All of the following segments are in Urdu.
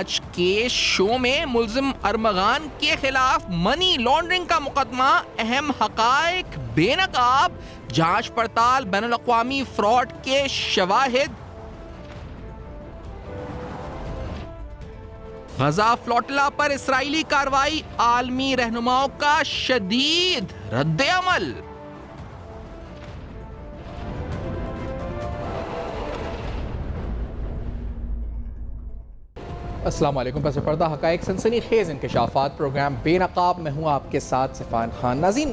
آج کے شو میں ملزم ارمغان کے خلاف منی لانڈرنگ کا مقدمہ، اہم حقائق بے نقاب، جانچ پڑتال، بین الاقوامی فراڈ کے شواہد۔ غزہ فلوٹلا پر اسرائیلی کارروائی، عالمی رہنماؤں کا شدید رد عمل۔ السلام علیکم۔ پس پردہ حقائق، سنسنی خیز انکشافات، پروگرام بے نقاب میں ہوں آپ کے ساتھ سفان خان۔ ناظرین،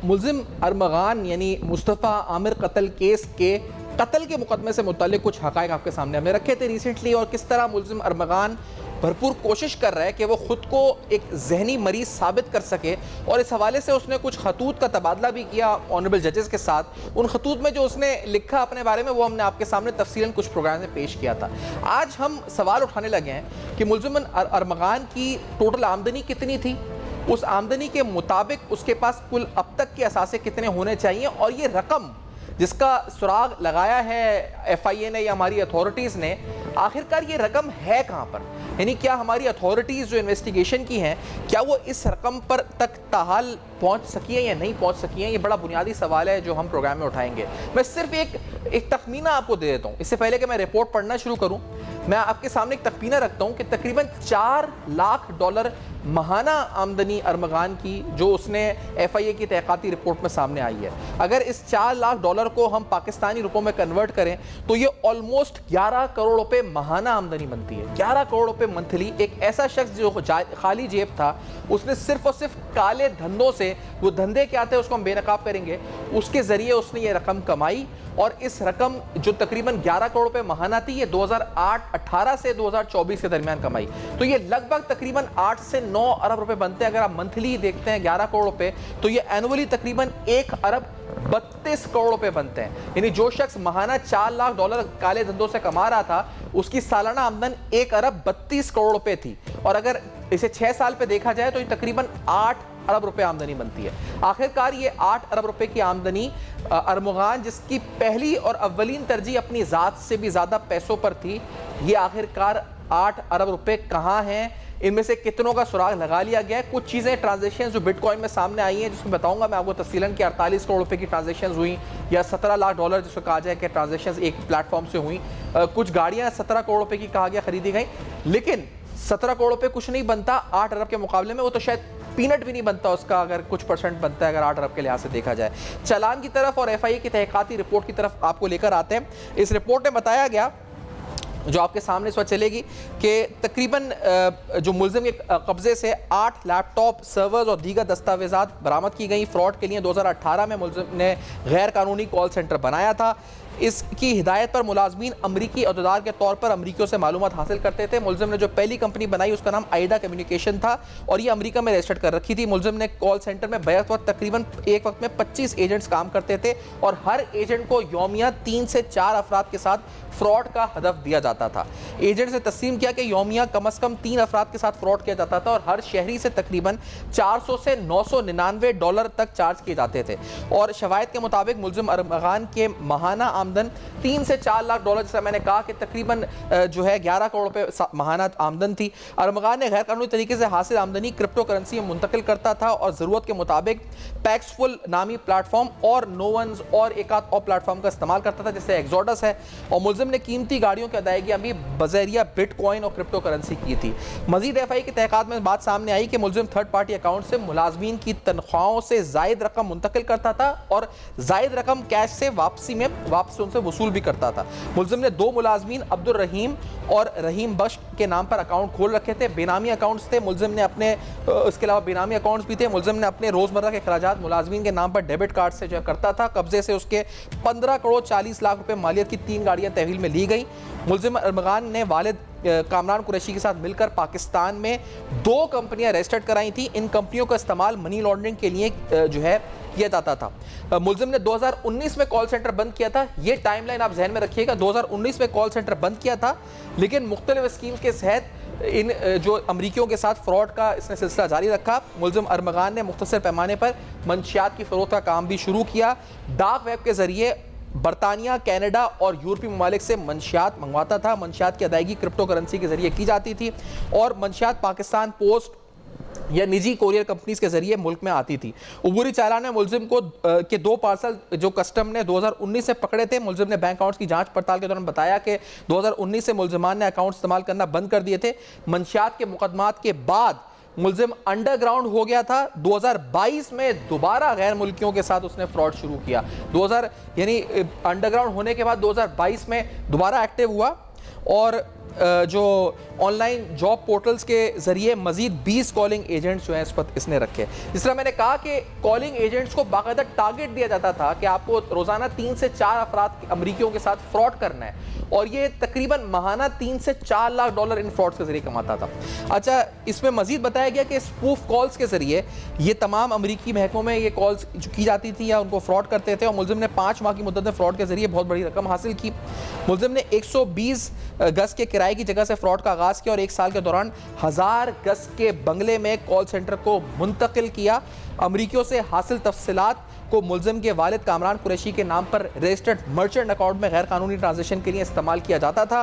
ملزم ارمغان یعنی مصطفیٰ عامر قتل کیس کے قتل کے مقدمے سے متعلق کچھ حقائق آپ کے سامنے ہم نے رکھے تھے ریسنٹلی، اور کس طرح ملزم ارمغان بھرپور کوشش کر رہا ہے کہ وہ خود کو ایک ذہنی مریض ثابت کر سکے، اور اس حوالے سے اس نے کچھ خطوط کا تبادلہ بھی کیا آنریبل ججز کے ساتھ۔ ان خطوط میں جو اس نے لکھا اپنے بارے میں وہ ہم نے آپ کے سامنے تفصیلاً کچھ پروگرام میں پیش کیا تھا۔ آج ہم سوال اٹھانے لگے ہیں کہ ملزم ارمغان کی ٹوٹل آمدنی کتنی تھی، اس آمدنی کے مطابق اس کے پاس کل اب تک کے اثاثے کتنے ہونے چاہیے، اور یہ رقم جس کا سراغ لگایا ہے ایف آئی اے نے یا ہماری اتھارٹیز نے، آخرکار یہ رقم ہے کہاں پر؟ یعنی کیا ہماری اتھارٹیز جو انویسٹیگیشن کی ہیں، کیا وہ اس رقم پر تک تاحال پہنچ سکی ہیں یا نہیں پہنچ سکی ہیں؟ یہ بڑا بنیادی سوال ہے جو ہم پروگرام میں اٹھائیں گے۔ میں صرف ایک تخمینہ آپ کو دے دیتا ہوں، اس سے پہلے کہ میں رپورٹ پڑھنا شروع کروں، میں آپ کے سامنے ایک تخمینہ رکھتا ہوں کہ تقریباً $4 لاکھ ماہانہ آمدنی ارمغان کی جو اس نے ایف آئی اے کی تحقیقاتی رپورٹ میں سامنے آئی ہے۔ اگر اس $4 لاکھ کو ہم پاکستانی روپوں میں کنورٹ کریں تو یہ آلموسٹ 11 کروڑ روپے ماہانہ آمدنی بنتی ہے۔ 11 کروڑ روپے منتھلی۔ ایک ایسا شخص جو خالی جیب تھا، اس نے صرف اور صرف کالے دھندوں سے، وہ دھندے کیا تھے اس کو ہم بے نقاب کریں گے، اس کے ذریعے اس نے یہ رقم کمائی، اور اس رقم جو تقریباً 11 کروڑ روپے ماہانہ تھی، یہ 2018 سے 2024 کے درمیان کمائی۔ تو یہ لگ بھگ تقریباً 8 سے 9 ارب روپے بنتے ہیں۔ اگر آپ منتھلی دیکھتے ہیں 11 کروڑ روپے، تو یہ اینولی تقریباً 1 ارب 32 کروڑ روپے بنتے ہیں۔ یعنی جو شخص ماہانہ $4 لاکھ کالے دھندوں سے کما رہا تھا، اس کی سالانہ آمدن 1 ارب 32 کروڑ روپے تھی، اور اگر اسے 6 سال پہ دیکھا جائے تو یہ تقریباً 8 ارب روپے آمدنی بنتی ہے۔ آخرکار یہ 8 ارب روپے کی آمدنی ارمغان، جس کی پہلی اور اولین ترجیح اپنی ذات سے بھی زیادہ پیسوں پر تھی، یہ آخرکار 8 ارب روپے کہاں ہیں؟ ان میں سے کتنوں کا سراغ لگا لیا گیا ہے؟ کچھ چیزیں ٹرانزیکشن جو بٹ کوائن میں سامنے آئی ہیں، جس میں بتاؤں گا میں آپ کو تفصیلاً کہ 48 کروڑ روپے کی ٹرانزیکشنز ہوئیں، یا $17 لاکھ جس کو کہا جائے کہ ٹرانزیکشنز ایک پلیٹ فارم سے ہوئیں۔ کچھ گاڑیاں 17 کروڑ روپے کی کہا گیا خریدی گئیں، لیکن 17 کروڑ روپے کچھ نہیں بنتا 8 ارب کے مقابلے میں۔ وہ تو شاید پینٹ بھی نہیں بنتا اس کا، اگر کچھ پرسنٹ بنتا ہے اگر 8 ارب کے لحاظ سے دیکھا جائے۔ چالان کی طرف اور ایف آئی اے کی تحقیقاتی رپورٹ کی طرف آپ کو لے کر آتے ہیں۔ اس رپورٹ میں بتایا گیا، جو آپ کے سامنے اس وقت چلے گی، کہ تقریباً جو ملزم کے قبضے سے 8 لیپ ٹاپ، سرورز اور دیگر دستاویزات برآمد کی گئیں فراڈ کے لیے۔ 2018 میں ملزم نے غیر قانونی کال سینٹر بنایا تھا۔ اس کی ہدایت پر ملازمین امریکی عہدیدار کے طور پر امریکیوں سے معلومات حاصل کرتے تھے۔ ملزم نے جو پہلی کمپنی بنائی اس کا نام آئیڈا کمیونیکیشن تھا، اور یہ امریکہ میں رجسٹرڈ کر رکھی تھی۔ ملزم نے کال سینٹر میں بیک وقت تقریباً ایک وقت میں 25 ایجنٹس کام کرتے تھے، اور ہر ایجنٹ کو یومیہ 3 سے 4 افراد کے ساتھ فراڈ کا ہدف دیا جاتا تھا۔ ایجنٹس نے تسلیم کیا کہ یومیہ کم از کم 3 افراد کے ساتھ فراڈ کیا جاتا تھا، اور ہر شہری سے تقریباً $400 سے $999 تک چارج کیے جاتے تھے۔ اور شواہد کے مطابق ملزم ارمغان کے ماہانہ آمدن 3 سے 4 لاکھ ڈالر، جیسا میں نے کہا کہ تقریباً جو ہے 11 کروڑ روپے ماہانہ آمدن تھی۔ ارمغان نے غیر قانونی طریقے سے حاصل آمدنی کرپٹو کرنسی میں منتقل کرتا تھا، اور ضرورت کے مطابق پیکس فل نامی پلیٹ فارم اور نوونز اور ایک آدھ اور پلیٹ فارم کا استعمال کرتا تھا، جیسے ایکزوڈس ہے۔ اور ملزم نے قیمتی گاڑیوں کی ادائیگیاں بھی بذریعہ بٹ کوائن اور کرپٹو کرنسی کی تھی۔ مزید ایف آئی کی تحقیقات میں بات سامنے آئی کہ ملزم تھرڈ پارٹی اکاؤنٹ سے ملازمین کی تنخواہوں سے زائد رقم منتقل کرتا تھا، اور زائد رقم کیش سے واپس ان سے وصول بھی کرتا تھا۔ ملزم نے 2 ملازمین عبد الرحیم اور رحیم بخش کے نام پر اکاؤنٹ کھول رکھے تھے۔ بے نامی اکاؤنٹس تھے، ملزم نے اپنے اس کے علاوہ بے نامی اکاؤنٹس بھی تھے۔ ملزم نے اپنے روزمرہ کے اخراجات ملازمین کے نام پر ڈیبٹ کارڈ سے جو کرتا تھا۔ قبضے سے اس کے 15 کروڑ 40 لاکھ روپے مالیت کی 3 گاڑیاں تحویل میں لی گئیں۔ ملزم ارمغان نے والد کامران قریشی کے ساتھ مل کر پاکستان میں 2 کمپنیاں رجسٹرڈ کرائی تھیں۔ ان کمپنیوں کا استعمال منی لانڈرنگ کے لیے جو ہے کیا جاتا تھا۔ ملزم نے 2019 میں کال سینٹر بند کیا تھا۔ یہ ٹائم لائن آپ ذہن میں رکھیے گا، 2019 میں کال سینٹر بند کیا تھا، لیکن مختلف اسکیمز کے تحت ان جو امریکیوں کے ساتھ فراڈ کا اس نے سلسلہ جاری رکھا۔ ملزم ارمغان نے مختصر پیمانے پر منشیات کی فروخت کا کام بھی شروع کیا۔ ڈارک ویب کے ذریعے برطانیہ، کینیڈا اور یورپی ممالک سے منشیات منگواتا تھا. منشیات کی ادائیگی کرپٹو کرنسی کے ذریعے کی جاتی تھی اور منشیات پاکستان پوسٹ یا نجی کوریئر کمپنیز کے ذریعے ملک میں آتی تھی. عبوری چالان میں ملزم کو کے 2 پارسل جو کسٹم نے 2019 سے پکڑے تھے. ملزم نے بینک اکاؤنٹس کی جانچ پڑتال کے دوران بتایا کہ 2019 سے ملزمان نے اکاؤنٹ استعمال کرنا بند کر دیے تھے. منشیات کے مقدمات کے بعد ملزم انڈر گراؤنڈ ہو گیا تھا. 2022 میں دوبارہ غیر ملکیوں کے ساتھ اس نے فراڈ شروع کیا. یعنی انڈر گراؤنڈ ہونے کے بعد 2022 میں دوبارہ ایکٹیو ہوا اور جو آن لائن جاب پورٹلز کے ذریعے مزید 20 کالنگ ایجنٹس جو ہیں اس نے رکھے. جس طرح میں نے کہا کہ کالنگ ایجنٹس کو باقاعدہ ٹارگٹ دیا جاتا تھا کہ آپ کو روزانہ 3 سے 4 افراد امریکیوں کے ساتھ فراڈ کرنا ہے اور یہ تقریباً ماہانہ 3 سے 4 لاکھ ڈالر ان فراڈز کے ذریعے کماتا تھا. اچھا، اس میں مزید بتایا گیا کہ اسپوف کالز کے ذریعے یہ تمام امریکی محکموں میں یہ کالز جو کی جاتی تھی یا ان کو فراڈ کرتے تھے اور ملزم نے 5 ماہ کی مدت میں فراڈ کے ذریعے بہت بڑی رقم حاصل کی. ملزم نے 120 گز کے کرائے کی جگہ سے فراڈ کا آغاز کیا اور 1 سال کے دوران 1000 گز کے بنگلے میں کال سینٹر کو منتقل کیا. امریکیوں سے حاصل تفصیلات کو ملزم کے والد کامران قریشی کے نام پر رجسٹرڈ مرچنٹ اکاؤنٹ میں غیر قانونی ٹرانزیکشن کے لیے استعمال کیا جاتا تھا.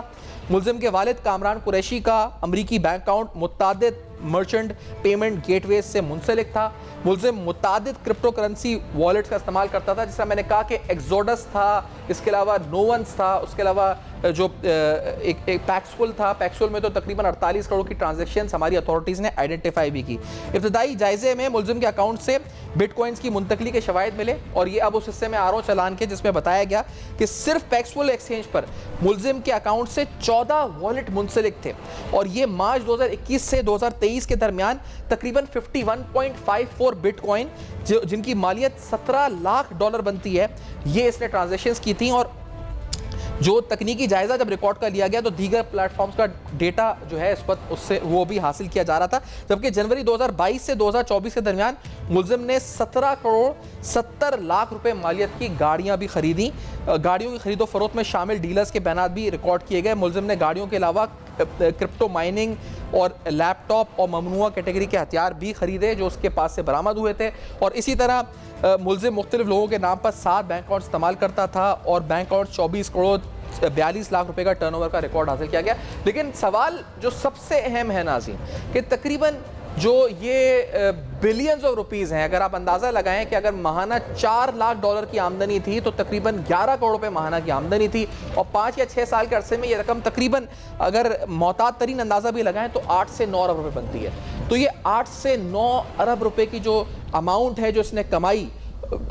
ملزم کے والد کامران قریشی کا امریکی بینک اکاؤنٹ متعدد مرچنٹ پیمنٹ گیٹ ویز سے منسلک تھا. ملزم متعدد کرپٹو کرنسی والیٹس کا استعمال کرتا تھا، جس طرح میں نے کہا کہ ایکزوڈس تھا، اس کے علاوہ نوونس تھا، اس کے علاوہ جو ایک پیکسفل تھا. پیکسفل میں تو تقریباً 48 کروڑ کی ٹرانزیکشنز ہماری اتھارٹیز نے آئیڈینٹیفائی بھی کی. ابتدائی جائزے میں ملزم کے اکاؤنٹ سے بٹ کوائنز کی منتقلی کے شواہد ملے اور یہ اب اس حصے میں آ رہا ہوں چلان کے جس میں بتایا گیا کہ صرف پیکسفل ایکسچینج پر ملزم کے اکاؤنٹ سے 14 والیٹ منسلک تھے اور یہ مارچ 2021 سے 2023 کے درمیان تقریباً 51.54 بٹ کوائن جن کی مالیت 17 لاکھ ڈالر بنتی ہے، یہ اس نے ٹرانزیکشنز کی تھیں. اور جو تکنیکی جائزہ جب ریکارڈ کر لیا گیا تو دیگر پلیٹ فارمز کا ڈیٹا جو ہے اس وقت اس سے وہ بھی حاصل کیا جا رہا تھا. جبکہ جنوری 2022 سے 2024 کے درمیان ملزم نے 17 کروڑ 70 لاکھ روپے مالیت کی گاڑیاں بھی خریدیں. گاڑیوں کی خرید و فروخت میں شامل ڈیلرز کے بیانات بھی ریکارڈ کیے گئے. ملزم نے گاڑیوں کے علاوہ کرپٹو مائننگ اور لیپ ٹاپ اور ممنوعہ کیٹیگری کے ہتھیار بھی خریدے جو اس کے پاس سے برآمد ہوئے تھے. اور اسی طرح ملزم مختلف لوگوں کے نام پر 7 بینک اکاؤنٹ استعمال کرتا تھا اور بینک اکاؤنٹ 24 کروڑ 42 لاکھ روپے کا ٹرن اوور کا ریکارڈ حاصل کیا گیا. لیکن سوال جو سب سے اہم ہے ناظرین کہ تقریباً جو یہ بلینز آف روپیز ہیں، اگر آپ اندازہ لگائیں کہ اگر ماہانہ 4 لاکھ ڈالر کی آمدنی تھی تو تقریباً 11 کروڑ روپے ماہانہ کی آمدنی تھی اور 5 یا 6 سال کے عرصے میں یہ رقم تقریباً اگر محتاط ترین اندازہ بھی لگائیں تو 8 سے 9 ارب روپے بنتی ہے. تو یہ 8 سے 9 ارب روپے کی جو اماؤنٹ ہے جو اس نے کمائی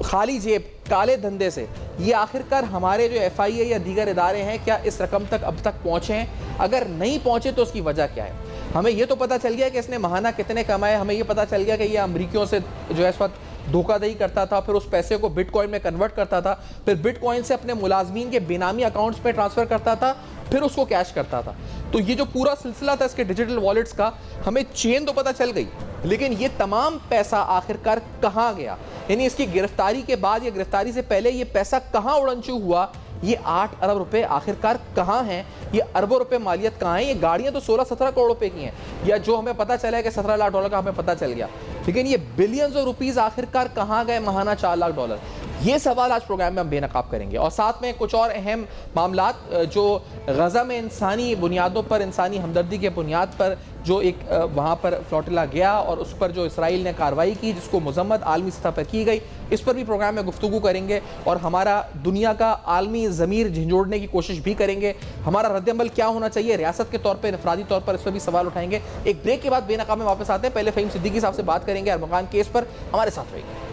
خالی جیب کالے دھندے سے، یہ آخر کار ہمارے جو ایف آئی اے یا دیگر ادارے ہیں کیا اس رقم تک اب تک پہنچے ہیں؟ اگر نہیں پہنچے تو اس کی وجہ کیا ہے؟ ہمیں یہ تو پتہ چل گیا کہ اس نے ماہانہ کتنے کمائے، ہمیں یہ پتہ چل گیا کہ یہ امریکیوں سے جو ہے اس وقت دھوکہ دہی کرتا تھا، پھر اس پیسے کو بٹ کوائن میں کنورٹ کرتا تھا، پھر بٹ کوائن سے اپنے ملازمین کے بینامی اکاؤنٹس میں ٹرانسفر کرتا تھا، پھر اس کو کیش کرتا تھا. تو یہ جو پورا سلسلہ تھا اس کے ڈیجیٹل والیٹس کا، ہمیں چین تو پتہ چل گئی لیکن یہ تمام پیسہ آخر کار کہاں گیا؟ یعنی اس کی گرفتاری کے بعد یا گرفتاری سے پہلے یہ پیسہ کہاں اڑنچو ہوا؟ یہ 8 ارب روپے آخر کار کہاں ہیں؟ یہ اربوں روپے مالیت کہاں ہیں؟ یہ گاڑیاں تو 16-17 کروڑ روپے کی ہیں، یا جو ہمیں پتہ چلا ہے کہ 17 لاکھ ڈالر کا ہمیں پتہ چل گیا، لیکن یہ بلینز آف روپیز آخر کار کہاں گئے ماہانہ 4 لاکھ ڈالر؟ یہ سوال آج پروگرام میں ہم بے نقاب کریں گے اور ساتھ میں کچھ اور اہم معاملات جو غزہ میں انسانی بنیادوں پر، انسانی ہمدردی کے بنیاد پر جو ایک وہاں پر فلوٹیلا گیا اور اس پر جو اسرائیل نے کارروائی کی جس کو مذمت عالمی سطح پر کی گئی، اس پر بھی پروگرام میں گفتگو کریں گے اور ہمارا دنیا کا عالمی ضمیر جھنجھوڑنے کی کوشش بھی کریں گے. ہمارا رد عمل کیا ہونا چاہیے ریاست کے طور پہ، انفرادی طور پر، اس پر بھی سوال اٹھائیں گے. ایک بریک کے بعد بے نقاب میں واپس آتے ہیں. پہلے فہیم صدیقی صاحب سے بات کریں گے ارمغان کیس پر. ہمارے ساتھ رہیے.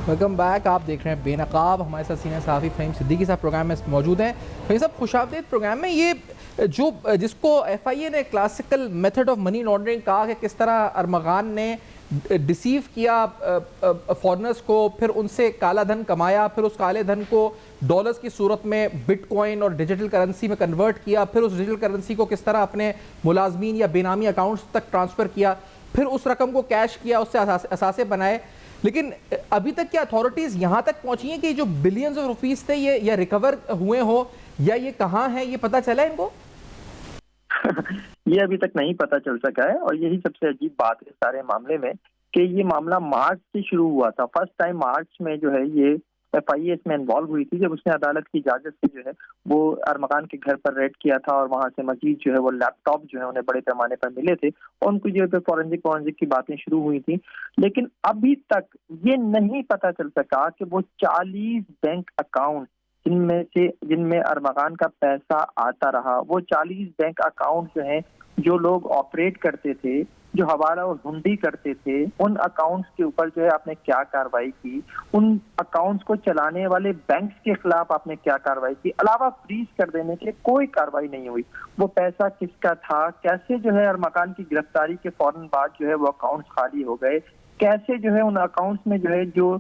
Welcome back. آپ دیکھ رہے ہیں بے نقاب. ہمارے ساتھ سینئر صحافی فہیم صدیقی صاحب پروگرام میں موجود ہیں. فہیم صاحب خوش آمدید پروگرام میں. یہ جو جس کو ایف آئی اے نے classical method of money laundering کہا کہ کس طرح ارمغان نے ڈیسیو کیا فارنرز کو، پھر ان سے کالا دھن کمایا، پھر اس کالے دھن کو ڈالرز کی صورت میں بٹ کوائن اور ڈیجیٹل کرنسی میں کنورٹ کیا، پھر اس ڈیجیٹل کرنسی کو کس طرح اپنے ملازمین یا بینامی اکاؤنٹس تک ٹرانسفر کیا، پھر اس رقم کو کیش کیا، اس سے اثاثے بنائے. لیکن ابھی تک کیا اتھارٹیز یہاں تک پہنچی ہیں کہ جو بلینز آف روپیز تھے یہ یا ریکور ہوئے ہو یا یہ کہاں ہیں، یہ پتہ چلا ان کو؟ یہ ابھی تک نہیں پتہ چل سکا ہے، اور یہی سب سے عجیب بات ہے سارے معاملے میں کہ یہ معاملہ مارچ سے شروع ہوا تھا. فرسٹ ٹائم مارچ میں جو ہے یہ ایف آئی اے اس میں انوالو ہوئی تھی، جب اس نے عدالت کی اجازت سے جو ہے وہ ارمغان کے گھر پر ریڈ کیا تھا، اور وہاں سے مزید جو ہے وہ لیپ ٹاپ جو ہے انہیں بڑے پیمانے پر ملے تھے، اور ان کو جو ہے فورنزک کی باتیں شروع ہوئی تھیں. لیکن ابھی تک یہ نہیں پتہ چل سکا کہ وہ 40 بینک اکاؤنٹ جن میں ارمغان کا پیسہ آتا رہا، وہ 40 بینک اکاؤنٹ جو ہیں جو لوگ آپریٹ کرتے تھے، جو حوالہ اور ہنڈی کرتے تھے، ان اکاؤنٹس کے اوپر جو ہے آپ نے کیا کارروائی کی، ان اکاؤنٹس کو چلانے والے بینکس کے خلاف آپ نے کیا کارروائی کی، علاوہ فریز کر دینے کے کوئی کارروائی نہیں ہوئی. وہ پیسہ کس کا تھا، کیسے جو ہے ارمغان کی گرفتاری کے فوراً بعد جو ہے وہ اکاؤنٹس خالی ہو گئے، کیسے جو ہے ان اکاؤنٹس میں جو ہے جو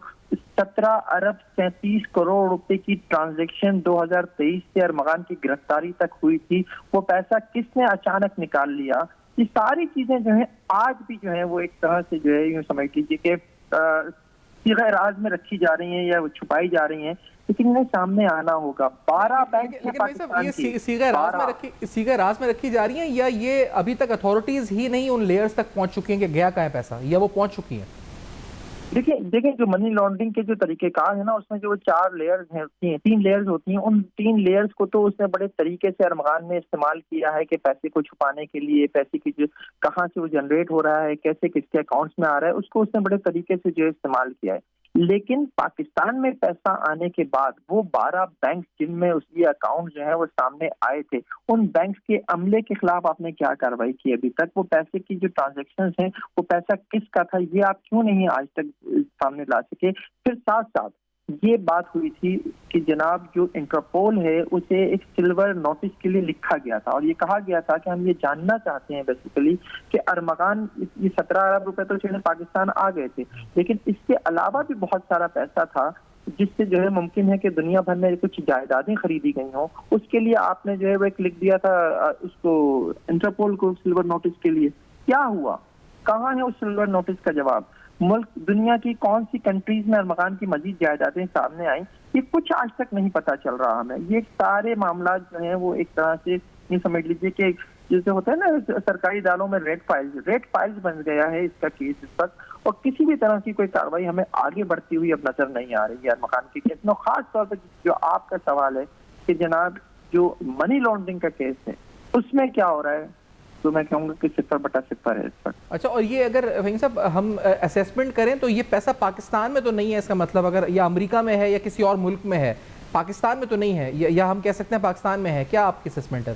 17 ارب 37 کروڑ روپے کی ٹرانزیکشن 2023 سے ارمغان کی گرفتاری تک ہوئی تھی، وہ پیسہ کس نے اچانک نکال لیا. یہ ساری چیزیں جو ہیں آج بھی جو ہیں وہ ایک طرح سے جو ہے یوں سمجھ لیجیے کہ صیغہ راز میں رکھی جا رہی ہیں یا وہ چھپائی جا رہی ہیں، لیکن انہیں سامنے آنا ہوگا. 12 بینک یہ صیغہ راز میں رکھی جا رہی ہیں یا یہ ابھی تک اتھارٹیز ہی نہیں ان لیئرز تک پہنچ چکی ہیں کہ گیا کہاں ہے پیسہ، یا وہ پہنچ چکی ہیں؟ دیکھیں جو منی لانڈرنگ کے جو طریقہ کار ہے نا، اس میں جو 4 لیئرز ہوتی ہیں، 3 لیئرز ہوتی ہیں، ان 3 لیئرز کو تو اس نے بڑے طریقے سے ارمغان نے استعمال کیا ہے کہ پیسے کو چھپانے کے لیے، پیسے کی جو کہاں سے وہ جنریٹ ہو رہا ہے، کیسے کس کے اکاؤنٹس میں آ رہا ہے، اس کو اس نے بڑے طریقے سے جو استعمال کیا ہے. لیکن پاکستان میں پیسہ آنے کے بعد وہ 12 بینک جن میں اس کے اکاؤنٹ جو ہے وہ سامنے آئے تھے، ان بینکس کے عملے کے خلاف آپ نے کیا کارروائی کی ابھی تک؟ وہ پیسے کی جو ٹرانزیکشنز ہیں وہ پیسہ کس کا تھا، یہ آپ کیوں نہیں آج تک سامنے لا سکے؟ پھر ساتھ ساتھ یہ بات ہوئی تھی کہ جناب جو انٹرپول ہے اسے ایک سلور نوٹس کے لیے لکھا گیا تھا، اور یہ کہا گیا تھا کہ ہم یہ جاننا چاہتے ہیں بیسیکلی کہ ارمغان یہ 17 ارب روپے تو چلے پاکستان آ گئے تھے، لیکن اس کے علاوہ بھی بہت سارا پیسہ تھا جس سے جو ہے ممکن ہے کہ دنیا بھر میں کچھ جائیدادیں خریدی گئی ہوں. اس کے لیے آپ نے جو ہے وہ ایک لکھ دیا تھا اس کو انٹرپول کو سلور نوٹس کے لیے. کیا ہوا؟ کہاں ہے اس سلور نوٹس کا جواب؟ ملک دنیا کی کون سی کنٹریز میں ارمغان کی مزید جائیدادیں سامنے آئیں، یہ کچھ آج تک نہیں پتا چل رہا ہمیں. یہ سارے معاملات جو ہیں وہ ایک طرح سے یہ سمجھ لیجیے کہ جیسے ہوتا ہے نا سرکاری اداروں میں ریڈ فائلز بن گیا ہے اس کا کیس اس وقت، اور کسی بھی طرح کی کوئی کارروائی ہمیں آگے بڑھتی ہوئی اب نظر نہیں آ رہی ہے ارمغان کے کیس میں. خاص طور پر جو آپ کا سوال ہے کہ جناب جو منی لانڈرنگ کا کیس ہے اس میں کیا ہو رہا ہے، تو میں کہوں گا کہ 0/0 ہے اس پر. اچھا، اور یہ اگر فہیم صاحب ہم اسیسمنٹ کریں تو یہ پیسہ پاکستان میں تو نہیں ہے، اس کا مطلب اگر یا امریکہ میں ہے یا کسی اور ملک میں ہے، پاکستان میں تو نہیں ہے، یا ہم کہہ سکتے ہیں پاکستان میں ہے، کیا آپ کی اسیسمنٹ ہے؟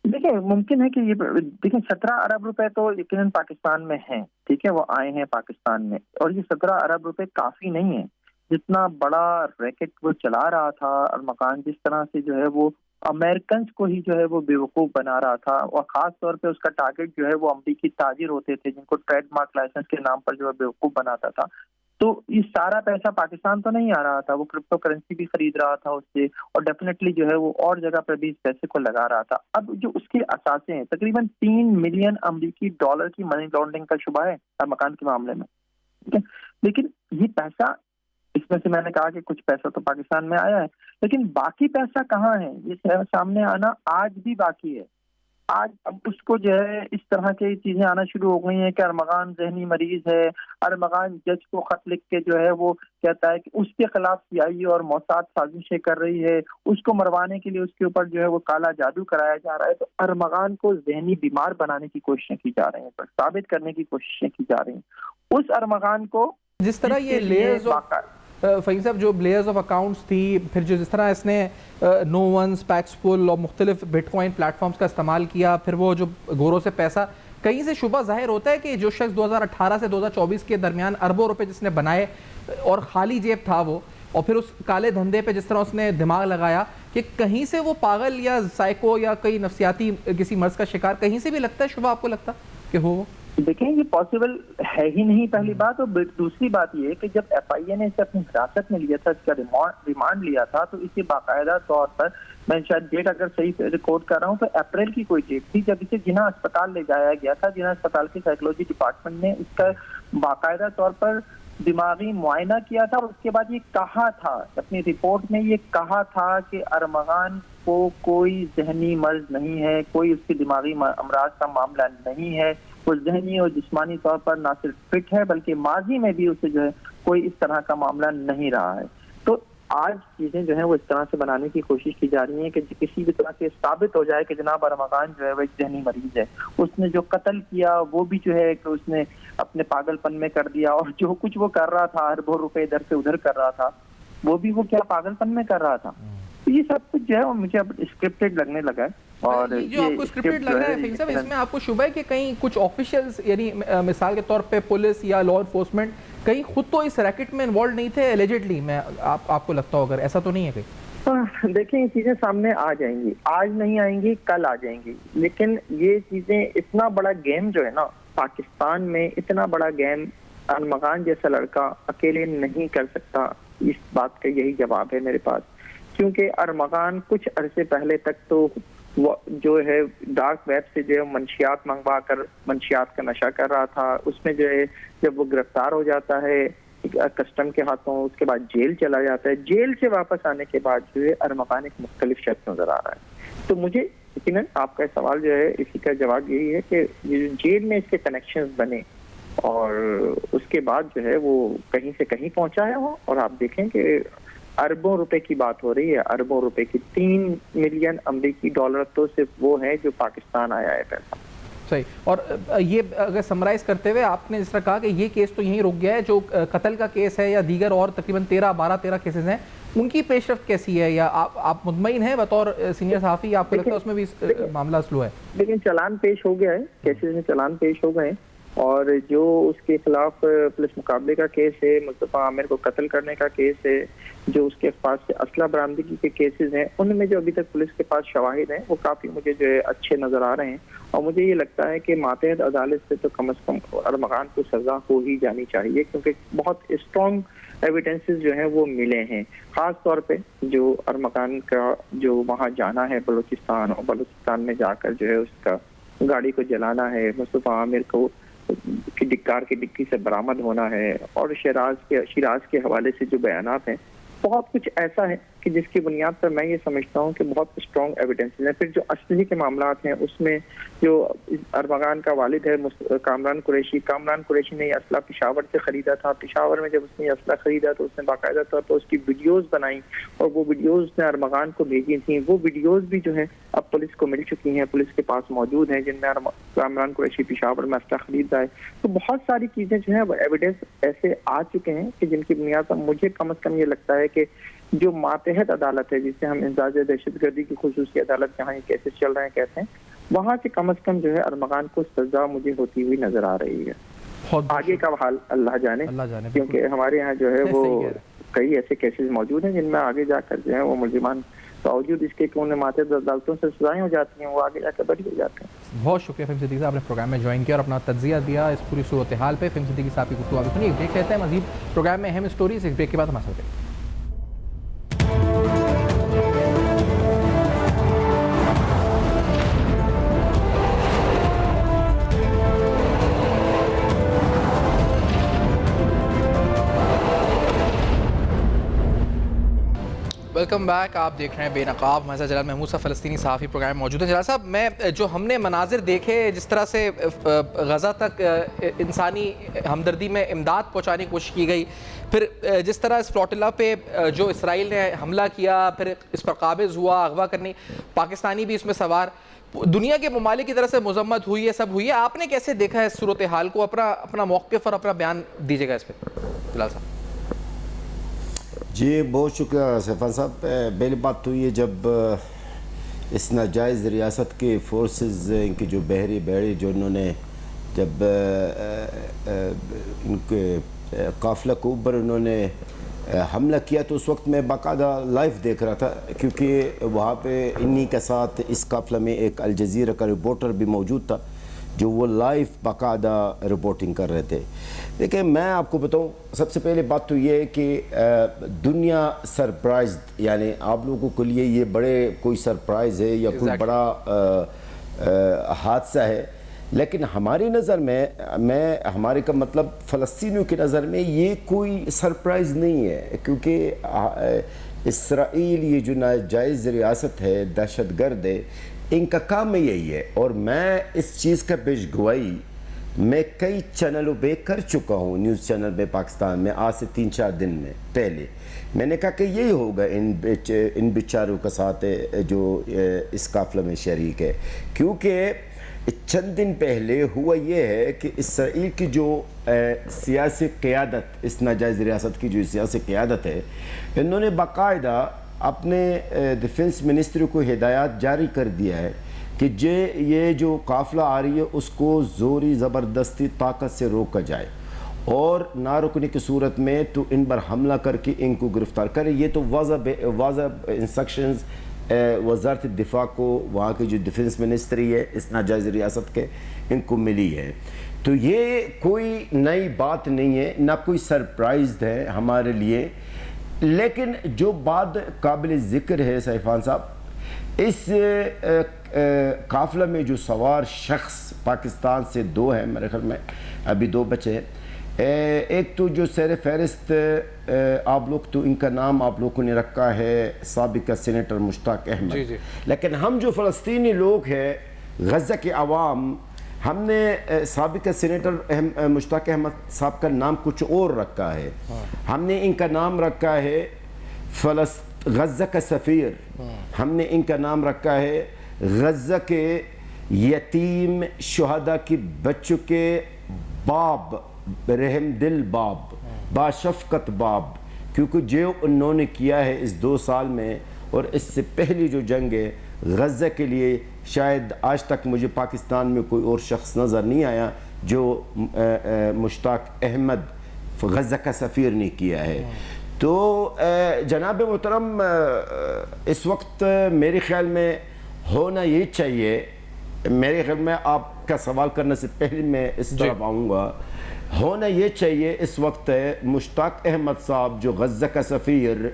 دیکھیں ممکن ہے کہ یہ دیکھیں 17 ارب روپے تو یقیناً پاکستان میں ہیں، ٹھیک ہے، وہ آئے ہیں پاکستان میں، اور یہ 17 ارب روپے کافی نہیں ہے. جتنا بڑا ریکٹ وہ چلا رہا تھا ارمغان، جس طرح سے جو ہے وہ امریکنز کو ہی جو ہے وہ بیوقوف بنا رہا تھا، اور خاص طور پہ اس کا ٹارگٹ جو ہے وہ امریکی تاجر ہوتے تھے جن کو ٹریڈ مارک لائسنس کے نام پر جو ہے بیوقوف بناتا تھا. تو یہ سارا پیسہ پاکستان تو نہیں آ رہا تھا، وہ کرپٹو کرنسی بھی خرید رہا تھا اس سے، اور ڈیفینیٹلی جو ہے وہ اور جگہ پہ بھی اس پیسے کو لگا رہا تھا. اب جو اس کے اثاثے ہیں تقریباً 3 ملین امریکی ڈالر کی منی لانڈرنگ کا شبہ ہے ارمغان کے معاملے میں، ٹھیک ہے. لیکن یہ پیسہ، اس میں سے میں نے کہا کہ کچھ پیسہ تو پاکستان میں آیا ہے، لیکن باقی پیسہ کہاں ہے؟ یہ سامنے آنا آج بھی باقی ہے. آج اب اس کو جو ہے اس طرح کی چیزیں آنا شروع ہو گئی ہیں کہ ارمغان ذہنی مریض ہے، ارمغان جج کو خط لکھ کے جو ہے وہ کہتا ہے کہ اس کے خلاف CIA اور موساد سازشیں کر رہی ہے، اس کو مروانے کے لیے اس کے اوپر جو ہے وہ کالا جادو کرایا جا رہا ہے. تو ارمغان کو ذہنی بیمار بنانے کی کوششیں کی جا رہی ہیں، ثابت کرنے کی کوششیں کی جا رہی ہیں. اس ارمغان کو جس طرح یہ لیئرز فہیم صاحب جو لیئرز آف اکاؤنٹس تھی، پھر جو جس طرح اس نے نو ونز، پیکس پل اور مختلف بٹ کوائن پلیٹ فارمز کا استعمال کیا، پھر وہ جو گوروں سے پیسہ، کہیں سے شبہ ظاہر ہوتا ہے کہ جو شخص 2018 سے 2024 کے درمیان اربوں روپے جس نے بنائے اور خالی جیب تھا وہ، اور پھر اس کالے دھندے پہ جس طرح اس نے دماغ لگایا کہ کہیں سے وہ پاگل یا سائیکو یا کوئی نفسیاتی کسی مرض کا شکار کہیں سے بھی لگتا ہے، شبہ آپ کو لگتا کہ ہو؟ دیکھیں یہ پاسبل ہے ہی نہیں پہلی بات، اور دوسری بات یہ کہ جب FIA نے اسے اپنی حراست میں لیا تھا، اس کا ریمانڈ لیا تھا، تو اسے باقاعدہ طور پر، میں شاید ڈیٹ اگر صحیح ریکارڈ کر رہا ہوں تو اپریل کی کوئی ڈیٹ تھی جب اسے جناح اسپتال لے جایا گیا تھا. جناح اسپتال کے سائیکولوجی ڈپارٹمنٹ نے اس کا باقاعدہ طور پر دماغی معائنہ کیا تھا اور اس کے بعد یہ کہا تھا اپنی رپورٹ میں، یہ کہا تھا کہ ارمغان کو کوئی ذہنی مرض نہیں ہے، کوئی اس کے دماغی امراض کا معاملہ نہیں ہے، وہ ذہنی اور جسمانی طور پر نہ صرف فٹ ہے بلکہ ماضی میں بھی اسے جو ہے کوئی اس طرح کا معاملہ نہیں رہا ہے۔ تو آج چیزیں جو ہیں وہ اس طرح سے بنانے کی کوشش کی جا رہی ہیں کہ کسی بھی طرح سے ثابت ہو جائے کہ جناب ارمغان جو ہے وہ ایک ذہنی مریض ہے، اس نے جو قتل کیا وہ بھی جو ہے کہ اس نے اپنے پاگل پن میں کر دیا، اور جو کچھ وہ کر رہا تھا اربوں روپے ادھر سے ادھر کر رہا تھا وہ بھی وہ کیا پاگل پن میں کر رہا تھا۔ تو یہ سب کچھ جو ہے وہ مجھے اب اسکرپٹڈ لگنے لگا ہے۔ اور جو آپ کو اسکرپٹڈ لگ رہا ہے فیض صاحب، اس میں آپ کو شبہ ہے کہ کہیں کچھ آفیشلز یعنی مثال کے طور پہ پولیس یا لا انفورسمنٹ کہیں خود تو اس ریکٹ میں انوالو نہیں تھے ایلیجڈلی، میں آپ کو لگتا ہو اگر ایسا تو نہیں ہے کہیں؟ دیکھیں یہ چیزیں سامنے آ جائیں گی، آج نہیں آئیں گی کل آ جائیں گی، لیکن یہ چیزیں اتنا بڑا گیم جو ہے نا پاکستان میں، اتنا بڑا گیم ارمغان جیسا لڑکا اکیلے نہیں کر سکتا۔ اس بات کا یہی جواب ہے میرے پاس، کیونکہ ارمغان کچھ عرصے پہلے تک تو جو ہے ڈارک ویب سے جو ہے منشیات منگوا کر منشیات کا نشہ کر رہا تھا۔ اس میں جو ہے جب وہ گرفتار ہو جاتا ہے کسٹم کے ہاتھوں، اس کے بعد جیل چلا جاتا ہے، جیل سے واپس آنے کے بعد جو ہے ارمغان ایک مختلف شخص نظر آ رہا ہے۔ تو مجھے یقیناً آپ کا سوال جو ہے اسی کا جواب یہی ہے کہ جیل میں اس کے کنیکشنز بنے اور اس کے بعد جو ہے وہ کہیں سے کہیں پہنچایا ہو، اور آپ دیکھیں کہ اربوں روپے کی بات ہو رہی ہے، اربوں روپے کی، 3 ملین امریکی ڈالر تو صرف وہ ہے جو پاکستان آیا ہے پیسہ۔ صحیح۔ اور یہ اگر سمرائز کرتے ہوئے آپ نے جس طرح کہا کہ یہ کیس تو یہیں رک گیا ہے، جو قتل کا کیس ہے یا دیگر اور تقریباً 13 کیسز ہیں، ان کی پیش رفت کیسی ہے، یا آپ مطمئن ہیں بطور سینئر صحافی، آپ کو لگتا ہے اس میں بھی معاملہ سلو ہے؟ لیکن چلان پیش ہو گیا ہے، کیسز میں چلان پیش ہو گئے، اور جو اس کے خلاف پولیس مقابلے کا کیس ہے، مصطفیٰ عامر کو قتل کرنے کا کیس ہے، جو اس کے پاس سے اسلحہ برآمدگی کے کیسز ہیں، ان میں جو ابھی تک پولیس کے پاس شواہد ہیں وہ کافی مجھے جو ہے اچھے نظر آ رہے ہیں، اور مجھے یہ لگتا ہے کہ ماتحت عدالت سے تو کم از کم ارمغان کو سزا ہو ہی جانی چاہیے، کیونکہ بہت اسٹرانگ ایویڈنسز جو ہیں وہ ملے ہیں، خاص طور پہ جو ارمغان کا جو وہاں جانا ہے بلوچستان، اور بلوچستان میں جا کر جو ہے اس کا گاڑی کو جلانا ہے، مصطفیٰ عامر کو کی کار کی ڈکی سے برآمد ہونا ہے، اور شیراز کے حوالے سے جو بیانات ہیں، بہت کچھ ایسا ہے کہ جس کی بنیاد پر میں یہ سمجھتا ہوں کہ بہت اسٹرانگ ایویڈنسز ہیں۔ پھر جو اسلحے کے معاملات ہیں اس میں جو ارمغان کا والد ہے کامران قریشی نے یہ اسلحہ پشاور سے خریدا تھا، پشاور میں جب اس نے یہ اسلحہ خریدا تو اس نے باقاعدہ طور پر اس کی ویڈیوز بنائی، اور وہ ویڈیوز نے ارمغان کو بھیجی تھیں، وہ ویڈیوز بھی جو ہیں اب پولیس کو مل چکی ہیں، پولیس کے پاس موجود ہیں، جن میں کامران قریشی پشاور میں اسلحہ خرید رہا ہے۔ تو بہت ساری چیزیں جو ہیں وہ ایویڈنس ایسے آ چکے ہیں کہ جن کی بنیاد پر مجھے کم از کم یہ لگتا ہے کہ جو ماتحت عدالت ہے، جسے ہم انزاج دہشت گردی کی خصوصی عدالت جہاں یہ کیسز چل رہے ہیں کہتے ہیں، وہاں سے کم از کم جو ہے ارمغان کو سزا مجھے ہوتی ہوئی نظر آ رہی ہے۔ آگے کا حال اللہ جانے، کیونکہ ہمارے یہاں جو ہے وہ کئی ایسے کیسز موجود ہیں جن میں آگے جا کر جو ہے وہ ملزمان باوجود اس کے کہ انہیں ماتحت عدالتوں سے سزائیں ہو جاتی ہیں، وہ آگے جا کر بری ہو جاتے ہیں۔ بہت شکریہ فہیم صدیقی صاحب، آپ نے پروگرام میں جوائن کیا اور اپنا تجزیہ دیا اس پوری صورتحال پہ۔ فہیم صدیقی صاحب کی گفتگو آپ سنیے، دیکھ لیتے ہیں مزید پروگرام میں اہم سٹوریز، ایک بریک کے بعد ہمارے ساتھ ہیں۔ ویلکم بیک، آپ دیکھ رہے ہیں بے نقاب، ہمارے ساتھ جلال محمود صاحب فلسطینی صحافی پروگرام موجود ہے۔ جلال صاحب، میں جو ہم نے مناظر دیکھے جس طرح سے غزہ تک انسانی ہمدردی میں امداد پہنچانے کی کوشش کی گئی، پھر جس طرح اس فلوٹیلا پہ جو اسرائیل نے حملہ کیا، پھر اس پر قابض ہوا، اغوا کرنے، پاکستانی بھی اس میں سوار، دنیا کے ممالک کی طرف سے مذمت ہوئی ہے، سب ہوئی ہے، آپ نے کیسے دیکھا ہے اس صورتحال کو؟ اپنا موقف اور اپنا بیان دیجیے گا اس پہ جلال صاحب۔ جی بہت شکریہ سیفان صاحب۔ پہلی بات تو یہ، جب اس ناجائز ریاست کے فورسز، ان کی جو بحری بیڑی جو انہوں نے جب ان کے قافلہ کے اوپر انہوں نے حملہ کیا، تو اس وقت میں باقاعدہ لائیو دیکھ رہا تھا، کیونکہ وہاں پہ انہی کے ساتھ اس قافلہ میں ایک الجزیرہ کا رپورٹر بھی موجود تھا جو وہ لائیو باقاعدہ رپورٹنگ کر رہے تھے۔ دیکھیں میں آپ کو بتاؤں، سب سے پہلے بات تو یہ ہے کہ دنیا سرپرائزڈ، یعنی آپ لوگوں کے لیے یہ بڑے کوئی سرپرائز ہے یا کوئی بڑا حادثہ ہے لیکن ہماری نظر میں ہمارے کا مطلب فلسطینیوں کی نظر میں یہ کوئی سرپرائز نہیں ہے، کیونکہ اسرائیل یہ جو ناجائز ریاست ہے، دہشت گرد ہے، ان کا کام یہی ہے. اور میں اس چیز کا پیش گوئی میں کئی چینلوں پہ کر چکا ہوں، نیوز چینل پہ پاکستان میں، آج سے 3-4 دن میں پہلے میں نے کہا کہ یہی ہوگا ان بیچاروں کے ساتھ جو اس قافلے میں شریک ہے. کیونکہ چند دن پہلے ہوا یہ ہے کہ اسرائیل کی جو سیاسی قیادت، اس ناجائز ریاست کی جو سیاسی قیادت ہے، انہوں نے باقاعدہ اپنے ڈیفنس منسٹری کو ہدایات جاری کر دیا ہے کہ یہ جو قافلہ آ رہی ہے اس کو زوری زبردستی طاقت سے روکا جائے، اور نہ رکنے کی صورت میں تو ان پر حملہ کر کے ان کو گرفتار کرے. یہ تو واضح انسٹرکشنز وزارت دفاع کو، وہاں کی جو ڈیفنس منسٹری ہے اس ناجائز ریاست کے، ان کو ملی ہے. تو یہ کوئی نئی بات نہیں ہے، نہ کوئی سرپرائز ہے ہمارے لیے. لیکن جو بات قابل ذکر ہے سیفان صاحب، اس قافلہ میں جو سوار شخص پاکستان سے 2 ہیں، میرے خیال میں ابھی 2 بچے ہیں. ایک تو جو سیر فہرست آپ لوگ تو ان کا نام آپ لوگوں نے رکھا ہے سابقہ سینیٹر مشتاق احمد، لیکن ہم جو فلسطینی لوگ ہیں، غزہ کے عوام، ہم نے سابقہ سینیٹر مشتاق احمد صاحب کا نام کچھ اور رکھا ہے. ہم نے ان کا نام رکھا ہے غزہ کا سفیر. ہم نے ان کا نام رکھا ہے غزہ کے یتیم شہداء کی بچوں کے باب، رحم دل باب، باشفقت باب. کیونکہ جو انہوں نے کیا ہے اس 2 سال میں، اور اس سے پہلی جو جنگ ہے غزہ کے لیے، شاید آج تک مجھے پاکستان میں کوئی اور شخص نظر نہیں آیا جو مشتاق احمد غزہ کا سفیر نے کیا ہے. تو جناب محترم، اس وقت میرے خیال میں ہونا یہ چاہیے، میرے خیال میں آپ کا سوال کرنے سے پہلے میں اس طرف آؤں گا، ہونا یہ چاہیے اس وقت مشتاق احمد صاحب جو غزہ کا سفیر،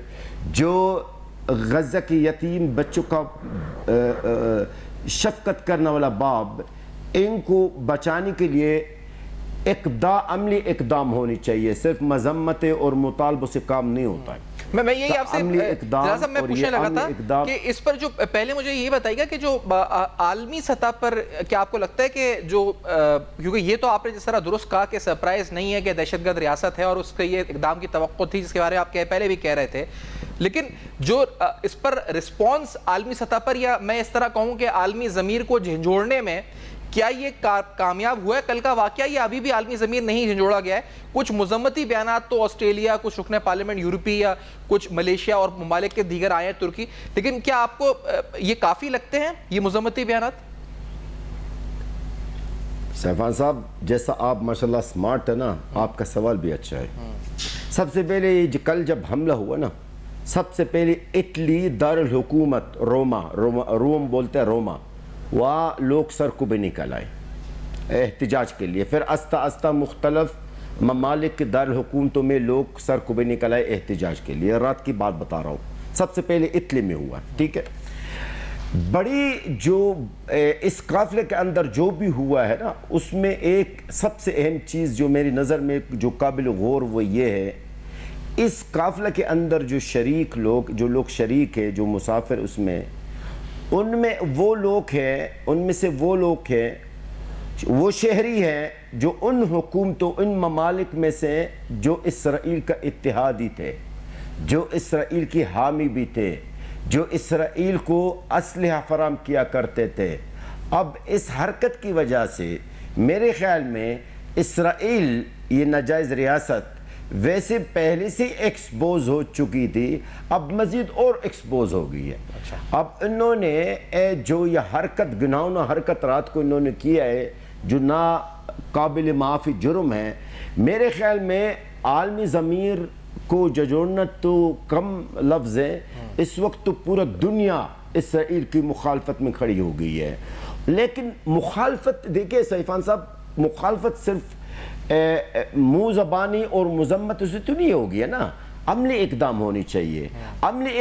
جو غزہ کی یتیم بچوں کا شفقت کرنے والا باب، ان کو بچانے کے لیے عملی اقدام ہونی چاہیے. صرف مذمت اور مطالبوں سے کام نہیں ہوتا ہے. میں یہی آپ سے میں پوچھنے لگا تھا کہ اس پر جو پہلے مجھے یہ بتائیے گا کہ جو عالمی سطح پر کیا آپ کو لگتا ہے کہ جو، کیونکہ یہ تو آپ نے جس طرح درست کہا کہ سرپرائز نہیں ہے کہ دہشت گرد ریاست ہے اور اس کے یہ اقدام کی توقع تھی جس کے بارے میں آپ پہلے بھی کہہ رہے تھے، لیکن جو اس پر رسپانس عالمی سطح پر، یا میں اس طرح کہوں کہ عالمی ضمیر کو جھنجھوڑنے میں، کیا یہ کامیاب ہوا ہے کل کا واقعہ، یا ابھی بھی عالمی ضمیر نہیں جھنجھوڑا گیا ہے؟ کچھ مذمتی بیانات تو آسٹریلیا، کچھ رکن پارلیمنٹ یورپی یا کچھ ملیشیا اور ممالک کے دیگر آئے ہیں، ترکی، لیکن کیا آپ کو یہ کافی لگتے ہیں یہ مذمتی بیانات؟ سیفان صاحب، جیسا آپ ماشاءاللہ سمارٹ ہے نا، آپ کا سوال بھی اچھا ہے. سب سے پہلے کل جب حملہ ہوا نا، سب سے پہلے اٹلی دارالحکومت روم بولتے ہیں، روما، وہاں لوگ سڑکوں پہ نکل آئے احتجاج کے لیے. پھر آہستہ آہستہ مختلف ممالک کے دارالحکومتوں میں لوگ سڑکوں پہ نکل آئے احتجاج کے لیے. رات کی بات بتا رہا ہوں. سب سے پہلے اٹلی میں ہوا، ٹھیک ہے. بڑی جو اس قافلے کے اندر جو بھی ہوا ہے نا، اس میں ایک سب سے اہم چیز جو میری نظر میں جو قابل غور وہ یہ ہے، اس قافلے کے اندر جو لوگ شریک ہیں، جو مسافر اس میں، ان میں سے وہ لوگ ہیں، وہ شہری ہیں جو ان حکومتوں، ان ممالک میں سے جو اسرائیل کا اتحادی تھے، جو اسرائیل کی حامی بھی تھے، جو اسرائیل کو اسلحہ فراہم کیا کرتے تھے. اب اس حرکت کی وجہ سے میرے خیال میں اسرائیل، یہ ناجائز ریاست ویسے پہلے سے ایکسپوز ہو چکی تھی، اب مزید اور ایکسپوز ہو گئی ہے. اب انہوں نے جو یہ حرکت، گناہوں حرکت رات کو انہوں نے کیا ہے، جو نا قابل معافی جرم ہے، میرے خیال میں عالمی ضمیر کو جھنجھوڑنا تو کم لفظ ہے. اس وقت تو پورا دنیا اسرائیل کی مخالفت میں کھڑی ہو گئی ہے. لیکن مخالفت، دیکھیں سیفان صاحب، مخالفت صرف منہ زبانی اور مذمت سے تو نہیں ہوگی ہے نا، عملی اقدام ہونی چاہیے. عملی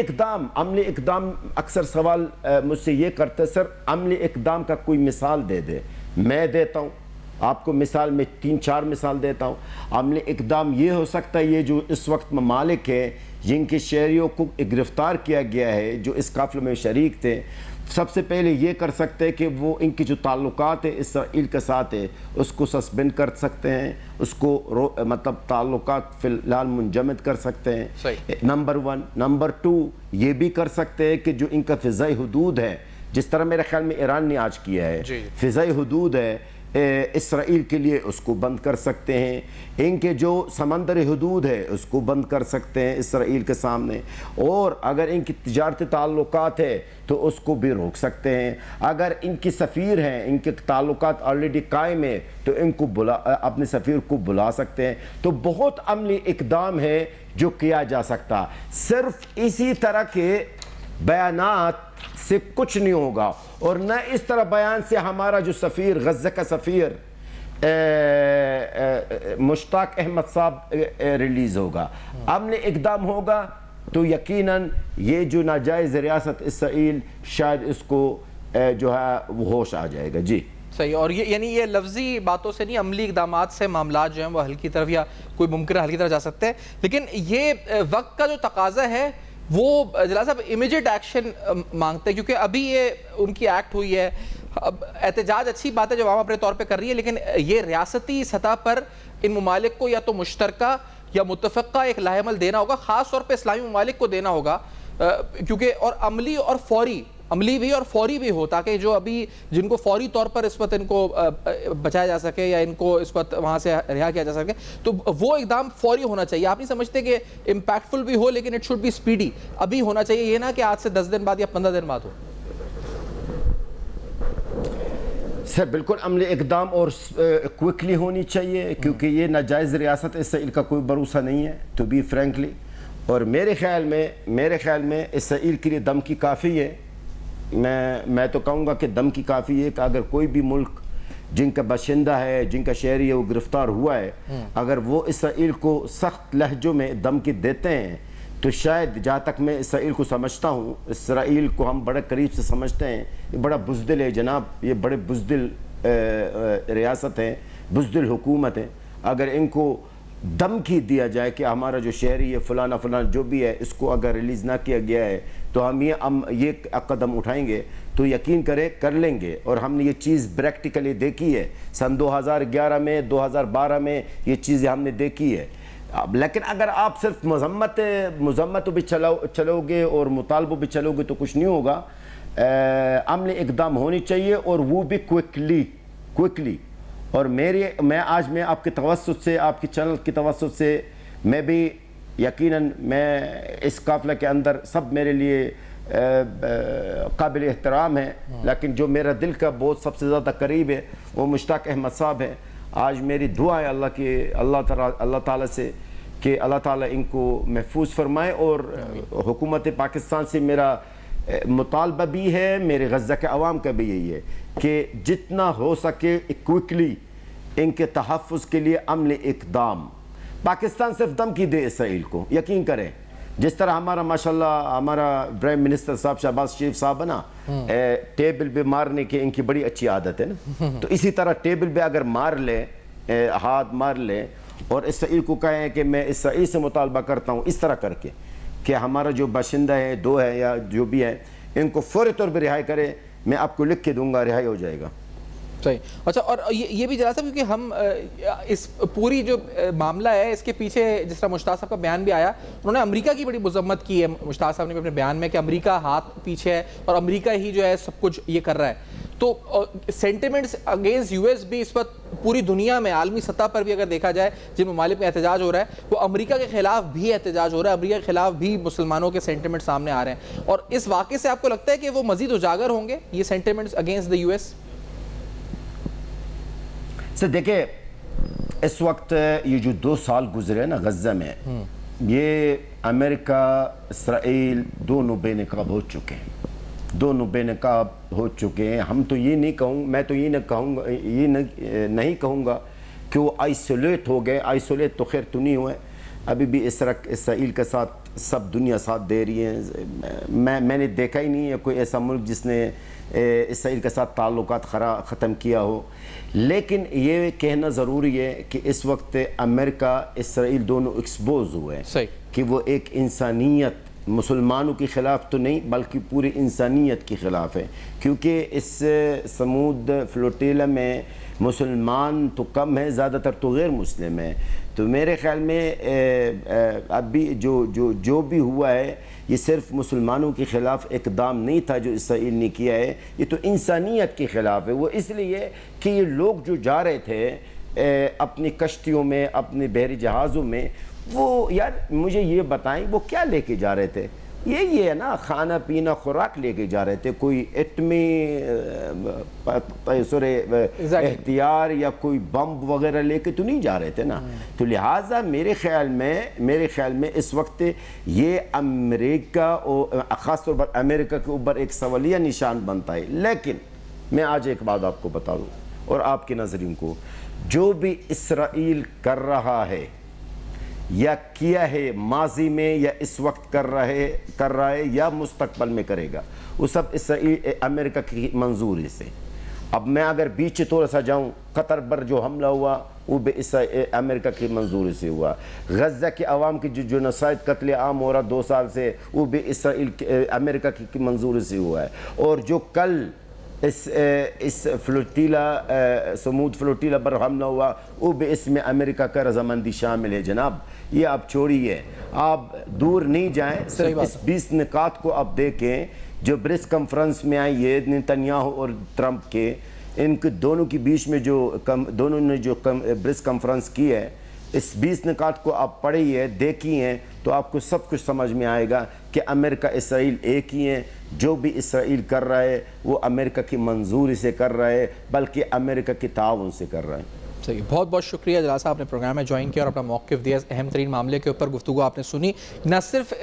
اقدام اکثر سوال مجھ سے یہ کرتے، سر عملی اقدام کا کوئی مثال دے دے. میں دیتا ہوں آپ کو مثال میں 3-4 مثال دیتا ہوں. عملی اقدام یہ ہو سکتا ہے یہ جو اس وقت ممالک ہیں جن کے شہریوں کو گرفتار کیا گیا ہے جو اس قافلے میں شریک تھے, سب سے پہلے یہ کر سکتے ہیں کہ وہ ان کی جو تعلقات ہیں اسرائیل کے ساتھ ہے اس کو سسپینڈ کر سکتے ہیں, اس کو مطلب تعلقات فی الحال منجمد کر سکتے ہیں. نمبر 1. نمبر 2 یہ بھی کر سکتے ہیں کہ جو ان کا فضائی حدود ہے, جس طرح میرے خیال میں ایران نے آج کیا ہے, فضائی حدود ہے اسرائیل کے لیے اس کو بند کر سکتے ہیں. ان کے جو سمندری حدود ہے اس کو بند کر سکتے ہیں اسرائیل کے سامنے, اور اگر ان کی تجارتی تعلقات ہے تو اس کو بھی روک سکتے ہیں. اگر ان کی سفیر ہیں, ان کے تعلقات آلریڈی قائم ہیں تو ان کو اپنے سفیر کو بلا سکتے ہیں. تو بہت عملی اقدام ہے جو کیا جا سکتا. صرف اسی طرح کے بیانات سے کچھ نہیں ہوگا, اور نہ اس طرح بیان سے ہمارا جو سفیر غزہ کا سفیر مشتاق احمد صاحب ریلیز ہوگا. عملی اقدام ہوگا تو یقیناً یہ جو ناجائز ریاست اسرائیل شاید اس کو جو ہے وہ ہوش آ جائے گا. جی صحیح. اور یہ یعنی یہ لفظی باتوں سے نہیں, عملی اقدامات سے معاملات جو ہیں وہ حل کی طرف یا کوئی ممکنہ حل کی طرف جا سکتے ہیں. لیکن یہ وقت کا جو تقاضا ہے وہ جلال صاحب امیجیٹ ایکشن مانگتے ہیں, کیونکہ ابھی یہ ان کی ایکٹ ہوئی ہے. اب احتجاج اچھی بات ہے جو عوام اپنے طور پہ کر رہی ہے, لیکن یہ ریاستی سطح پر ان ممالک کو یا تو مشترکہ یا متفقہ ایک لاہ عمل دینا ہوگا, خاص طور پہ اسلامی ممالک کو دینا ہوگا, کیونکہ اور عملی اور فوری, عملی بھی اور فوری بھی ہو, تاکہ جو ابھی جن کو فوری طور پر اس وقت ان کو بچایا جا سکے یا ان کو اس وقت وہاں سے رہا کیا جا سکے, تو وہ اقدام فوری ہونا چاہیے. آپ نہیں سمجھتے کہ امپیکٹفل بھی ہو لیکن اٹ شوڈ بی اسپیڈی, ابھی ہونا چاہیے, یہ نہ کہ آج سے 10 دن بعد یا 15 دن بعد ہو. سر بالکل عملی اقدام اور کوئکلی ہونی چاہیے, کیونکہ یہ ناجائز ریاست اسرائیل کا کوئی بھروسہ نہیں ہے ٹو بی فرینکلی. اور میرے خیال میں اسرائیل کے لیے دھمکی کافی ہے. میں تو کہوں گا کہ دھمکی کافی ہے کہ اگر کوئی بھی ملک جن کا باشندہ ہے, جن کا شہری ہے وہ گرفتار ہوا ہے, اگر وہ اسرائیل کو سخت لہجوں میں دھمکی دیتے ہیں تو شاید, جہاں تک میں اسرائیل کو سمجھتا ہوں, اسرائیل کو ہم بڑے قریب سے سمجھتے ہیں, یہ بڑا بزدل ہے جناب, یہ بڑے بزدل ریاست ہے, بزدل حکومت ہے. اگر ان کو دھمکی دیا جائے کہ ہمارا جو شہری ہے فلانا جو بھی ہے اس کو اگر ریلیز نہ کیا گیا ہے تو ہم یہ قدم اٹھائیں گے, تو یقین کریں کر لیں گے. اور ہم نے یہ چیز پریکٹیکلی دیکھی ہے سن 2011 میں, 2012 میں یہ چیزیں ہم نے دیکھی ہے. لیکن اگر آپ صرف مذمت بھی چلو گے اور مطالبہ بھی چلو گے تو کچھ نہیں ہوگا. عملی اقدام ہونی چاہیے, اور وہ بھی کوئکلی. اور میں آج آپ کے توسط سے, آپ کے چینل کی توسط سے, میں بھی یقیناً میں اس قافلے کے اندر سب میرے لیے قابل احترام ہے, لیکن جو میرا دل کا بہت سب سے زیادہ قریب ہے وہ مشتاق احمد صاحب ہے. آج میری دعا ہے اللہ تعالیٰ سے کہ اللہ تعالیٰ ان کو محفوظ فرمائے. اور حکومت پاکستان سے میرا مطالبہ بھی ہے, میرے غزہ کے عوام کا بھی یہی ہے کہ جتنا ہو سکے کوئکلی ان کے تحفظ کے لیے عملی اقدام. پاکستان صرف دھمکی دے اسرائیل کو, یقین کریں, جس طرح ہمارا ماشاءاللہ ہمارا پرائم منسٹر صاحب شہباز شریف صاحب نا ٹیبل پہ مارنے کی ان کی بڑی اچھی عادت ہے نا, تو اسی طرح ٹیبل پہ اگر مار لے, ہاتھ مار لے, اور اسرائیل کو کہیں کہ میں اسرائیل سے مطالبہ کرتا ہوں اس طرح کر کے کہ ہمارا جو باشندہ ہے, 2 ہے یا جو بھی ہے, ان کو فوری طور پہ رہائی کرے, میں آپ کو لکھ کے دوں گا, رہائی ہو جائے گا. صحیح. اچھا, اور یہ بھی جلال صاحب, کیونکہ ہم اس پوری جو معاملہ ہے اس کے پیچھے جس طرح مشتاق صاحب کا بیان بھی آیا, انہوں نے امریکہ کی بڑی مذمت کی ہے مشتاق صاحب نے اپنے بیان میں, کہ امریکہ ہاتھ پیچھے ہے اور امریکہ ہی جو ہے سب کچھ یہ کر رہا ہے. تو سینٹیمنٹس اگینسٹ یو ایس بھی اس وقت پوری دنیا میں عالمی سطح پر بھی اگر دیکھا جائے جن ممالک میں احتجاج ہو رہا ہے وہ امریکہ کے خلاف بھی احتجاج ہو رہا ہے, امریکہ کے خلاف بھی مسلمانوں کے سینٹیمنٹ سامنے آ رہے ہیں. اور اس واقعے سے آپ کو لگتا ہے کہ وہ مزید اجاگر ہوں گے یہ sentiments against the U S? Sir دیکھیں, اس وقت یہ جو 2 سال گزرے نا غزہ میں, یہ امریکہ اسرائیل دونوں بے نقاب ہو چکے ہیں, دونوں بے نقاب ہو چکے ہیں. ہم تو یہ نہیں کہوں, میں تو یہ نہیں کہوں گا کہ وہ آئسولیٹ ہو گئے, آئسولیٹ تو خیر تو نہیں ہوئے, ابھی بھی اسرائیل کے ساتھ سب دنیا ساتھ دے رہی ہے. میں نے دیکھا ہی نہیں ہے کوئی ایسا ملک جس نے اسرائیل کے ساتھ تعلقات ختم کیا ہو. لیکن یہ کہنا ضروری ہے کہ اس وقت امریکہ اسرائیل دونوں ایکسپوز ہوئے ہیں کہ وہ ایک انسانیت مسلمانوں کے خلاف تو نہیں بلکہ پوری انسانیت کے خلاف ہے, کیونکہ اس سمود فلوٹیلا میں مسلمان تو کم ہے, زیادہ تر تو غیر مسلم ہے. تو میرے خیال میں ابھی جو بھی ہوا ہے یہ صرف مسلمانوں کے خلاف اقدام نہیں تھا جو اسرائیل نے کیا ہے, یہ تو انسانیت کے خلاف ہے. وہ اس لیے کہ یہ لوگ جو جا رہے تھے اپنی کشتیوں میں, اپنے بحری جہازوں میں, وہ یار مجھے یہ بتائیں وہ کیا لے کے جا رہے تھے؟ یہ ہے نا, کھانا پینا خوراک لے کے جا رہے تھے, کوئی ایٹمی احتیاط یا کوئی بم وغیرہ لے کے تو نہیں جا رہے تھے نا. تو لہٰذا میرے خیال میں اس وقت یہ امریکہ اور خاص طور پر امریکہ کے اوپر ایک سوالیہ نشان بنتا ہے. لیکن میں آج ایک بات آپ کو بتا دوں اور آپ کے ناظرین کو, جو بھی اسرائیل کر رہا ہے یا کیا ہے ماضی میں یا اس وقت کر رہا ہے یا مستقبل میں کرے گا, وہ سب اسرائیل امریکہ کی منظوری سے. اب میں اگر بیچ تھوڑا سا جاؤں, قطر پر جو حملہ ہوا وہ بھی امریکہ کی منظوری سے ہوا. غزہ کے عوام کی جو جنوسائیڈ قتل عام ہو رہا 2 سال سے وہ بھی امریکہ کی منظوری سے ہوا ہے. اور جو کل اس سمود فلوٹیلا پر حملہ ہوا وہ بھی اس میں امریکہ کا رضامندی شامل ہے. جناب یہ آپ چھوڑیے, آپ دور نہیں جائیں, صرف اس 20 نکات کو آپ دیکھیں جو بریس کانفرنس میں آئی ہے نیتنیاہو اور ٹرمپ کے. ان کے دونوں کے بیچ میں دونوں نے جو بریس کانفرنس کی ہے, اس 20 نکات کو آپ پڑھی ہے, دیکھی ہیں, تو آپ کو سب کچھ سمجھ میں آئے گا کہ امریکہ اسرائیل ایک ہی ہیں. جو بھی اسرائیل کر رہا ہے وہ امریکہ کی منظوری سے کر رہا ہے بلکہ امریکہ کے تعاون سے کر رہا ہے. صحیح, بہت بہت شکریہ جلال صاحب, نے پروگرام میں جوائن کیا اور اپنا موقف دیا. اہم ترین معاملے کے اوپر گفتگو آپ نے سنی. نہ صرف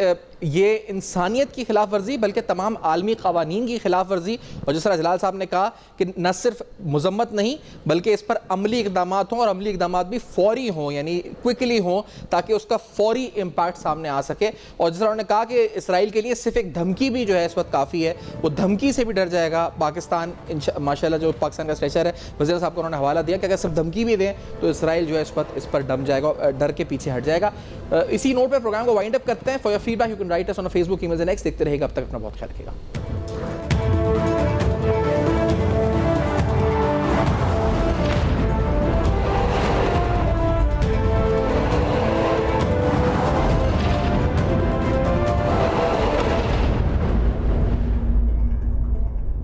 یہ انسانیت کی خلاف ورزی بلکہ تمام عالمی قوانین کی خلاف ورزی, اور جس طرح جلال صاحب نے کہا کہ نہ صرف مذمت نہیں بلکہ اس پر عملی اقدامات ہوں, اور عملی اقدامات بھی فوری ہوں, یعنی کوئکلی ہوں, تاکہ اس کا فوری امپیکٹ سامنے آ سکے. اور جس طرح انہوں نے کہا کہ اسرائیل کے لیے صرف ایک دھمکی بھی جو ہے اس وقت کافی ہے, وہ دھمکی سے بھی ڈر جائے گا پاکستان. ماشاءاللہ جو پاکستان کا اسٹریچر ہے, وزیر صاحب کو انہوں نے حوالہ دیا کہ اگر صرف دھمکی بھی دیں تو اسرائیل جو ہے اس پر ڈم جائے گا, ڈر کے پیچھے ہٹ جائے گا. اسی نوٹ پہ پروگرام کو وائنڈ اپ کرتے ہیں. For your feedback you can write us on Facebook, email and X. دیکھتے رہے گا, اب تک اپنا بہت خیال رکھیے گا.